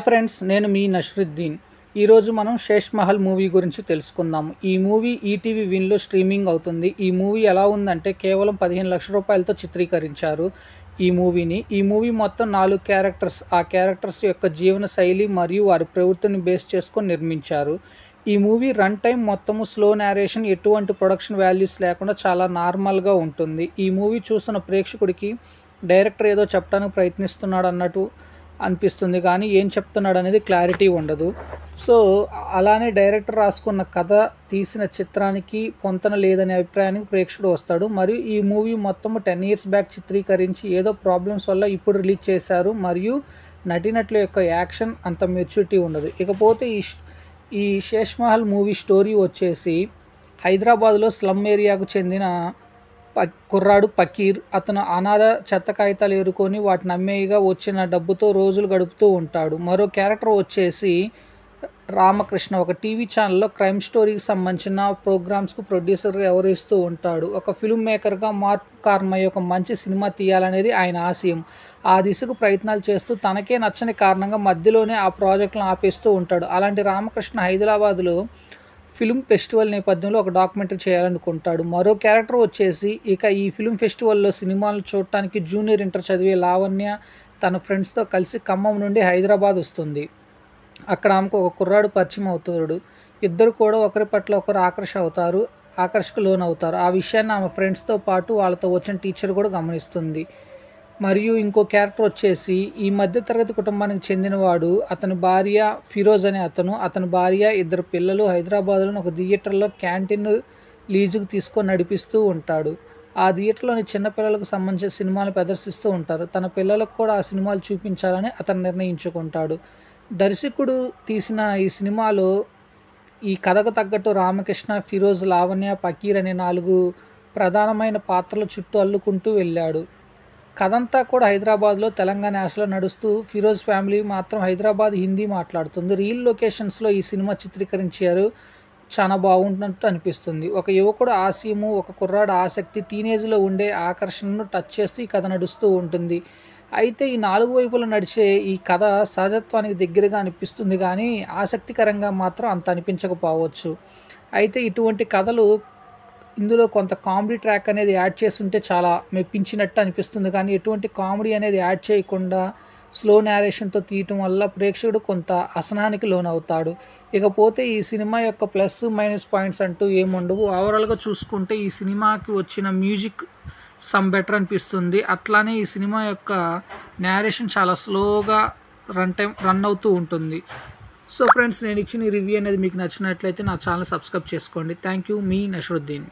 Friends, నేను మీ నష్రుద్దీన్. ఈరోజు మనం శేష్ మహల్ మూవీ గురించి తెలుసుకుందాం. ఈ మూవీ ఈటీవీ విన్లో స్ట్రీమింగ్ అవుతుంది. ఈ మూవీ ఎలా ఉందంటే కేవలం 15 లక్షల రూపాయలతో చిత్రీకరించారు ఈ మూవీ మొత్తం 4 క్యారెక్టర్స్, ఆ క్యారెక్టర్స్ యొక్క జీవన శైలి మరియు వారి ప్రవృత్తిని బేస్ చేసుకొని నిర్మించారు. ఈ మూవీ రన్ టైం మొత్తము స్లో నేరేషన్, ఎటువంటి ప్రొడక్షన్ వాల్యూస్ లేకుండా చాలా నార్మల్గా ఉంటుంది. ఈ మూవీ చూస్తున్న ప్రేక్షకుడికి డైరెక్టర్ ఏదో చెప్పడానికి ప్రయత్నిస్తున్నాడు అన్నట్టు అనిపిస్తుంది, కానీ ఏం చెప్తున్నాడు అనేది క్లారిటీ ఉండదు. సో అలానే డైరెక్టర్ రాసుకున్న కథ తీసిన చిత్రానికి పొంతన లేదనే అభిప్రాయానికి ప్రేక్షకుడు వస్తాడు. మరియు ఈ మూవీ మొత్తము 10 ఇయర్స్ బ్యాక్ చిత్రీకరించి ఏదో ప్రాబ్లమ్స్ వల్ల ఇప్పుడు రిలీజ్ చేశారు. మరియు నటీనటుల యొక్క యాక్షన్ అంత మెచ్యూరిటీ ఉండదు. ఇకపోతే ఈ శేష్ మహల్ మూవీ స్టోరీ వచ్చేసి హైదరాబాద్లో స్లమ్ ఏరియాకు చెందిన కుర్రాడు పకీర్. అతను అనాథ చెత్త కాగితాలు ఏరుకొని వాటిని అమ్మేయిగా వచ్చిన డబ్బుతో రోజులు గడుపుతూ ఉంటాడు. మరో క్యారెక్టర్ వచ్చేసి రామకృష్ణ, ఒక టీవీ ఛానల్లో క్రైమ్ స్టోరీకి సంబంధించిన ప్రోగ్రామ్స్కు ప్రొడ్యూసర్గా వ్యవహరిస్తూ ఉంటాడు. ఒక ఫిల్మ్ మేకర్గా మార్క్ కార్మయ్య ఒక మంచి సినిమా తీయాలనేది ఆయన ఆశయం. ఆ దిశకు ప్రయత్నాలు చేస్తూ తనకే నచ్చని కారణంగా మధ్యలోనే ఆ ప్రాజెక్టులను ఆపేస్తూ ఉంటాడు. అలాంటి రామకృష్ణ హైదరాబాద్లో ఫిల్మ్ ఫెస్టివల్ నేపథ్యంలో ఒక డాక్యుమెంటరీ చేయాలనుకుంటాడు. మరో క్యారెక్టర్ వచ్చేసి ఈ ఫిల్మ్ ఫెస్టివల్లో సినిమాలు చూడటానికి జూనియర్ ఇంటర్ చదివే లావణ్య తన ఫ్రెండ్స్తో కలిసి ఖమ్మం నుండి హైదరాబాద్ వస్తుంది. అక్కడ ఆమెకు ఒక కుర్రాడు పరిచయం అవుతాడు. ఇద్దరు కూడా ఒకరి పట్ల ఒకరు ఆకర్షకు లోనవుతారు. ఆ విషయాన్ని ఆమె ఫ్రెండ్స్తో పాటు వాళ్ళతో వచ్చిన టీచర్ కూడా గమనిస్తుంది. మరియు ఇంకో క్యారెక్టర్ వచ్చేసి ఈ మధ్య తరగతి కుటుంబానికి చెందినవాడు. అతని భార్య ఫిరోజ్ అనే అతని భార్య, 2 పిల్లలు హైదరాబాద్లోని ఒక థియేటర్లో క్యాంటీన్ లీజుకు తీసుకొని నడిపిస్తూ ఉంటాడు. ఆ థియేటర్లోని చిన్నపిల్లలకు సంబంధించిన సినిమాలు ప్రదర్శిస్తూ ఉంటారు. తన పిల్లలకు కూడా ఆ సినిమాలు చూపించాలని అతను నిర్ణయించుకుంటాడు. దర్శకుడు తీసిన ఈ సినిమాలో ఈ కథకు తగ్గట్టు రామకృష్ణ, ఫిరోజ్, లావణ్య, పకీర్ అనే 4 ప్రధానమైన పాత్రల చుట్టూ అల్లుకుంటూ వెళ్ళాడు. కథంతా కూడా హైదరాబాద్లో తెలంగాణ యాసలో నడుస్తూ ఫిరోజ్ ఫ్యామిలీ మాత్రం హైదరాబాద్ హిందీ మాట్లాడుతుంది. రియల్ లొకేషన్స్లో ఈ సినిమా చిత్రీకరించారు. చాలా బాగుంటున్నట్టు అనిపిస్తుంది. ఒక యువకుడు ఆశయము, ఒక కుర్రాడు ఆసక్తి, టీనేజ్లో ఉండే ఆకర్షణను టచ్ చేస్తూ ఈ కథ నడుస్తూ ఉంటుంది. అయితే ఈ 4 వైపులు నడిచే ఈ కథ సహజత్వానికి దగ్గరగా అనిపిస్తుంది, కానీ ఆసక్తికరంగా మాత్రం అంత అనిపించకపోవచ్చు. అయితే ఇటువంటి కథలు ఇందులో కొంత కామెడీ ట్రాక్ అనేది యాడ్ చేస్తుంటే చాలా మెప్పించినట్టు అనిపిస్తుంది, కానీ ఎటువంటి కామెడీ అనేది యాడ్ చేయకుండా స్లో నేరేషన్తో తీయటం వల్ల ప్రేక్షకుడు కొంత అసహనానికి లోనవుతాడు. ఇకపోతే ఈ సినిమా యొక్క ప్లస్ మైనస్ పాయింట్స్ అంటూ ఏముండవు. ఓవరాల్గా చూసుకుంటే ఈ సినిమాకి వచ్చిన మ్యూజిక్ సమ్ బెటర్ అనిపిస్తుంది. అట్లానే ఈ సినిమా యొక్క నేరేషన్ చాలా స్లోగా రన్ అవుతూ ఉంటుంది. సో ఫ్రెండ్స్, నేను ఇచ్చిన రివ్యూ అనేది మీకు నచ్చినట్లయితే నా ఛానల్ సబ్స్క్రైబ్ చేసుకోండి. థ్యాంక్ యూ, మీ నష్రుద్దీన్.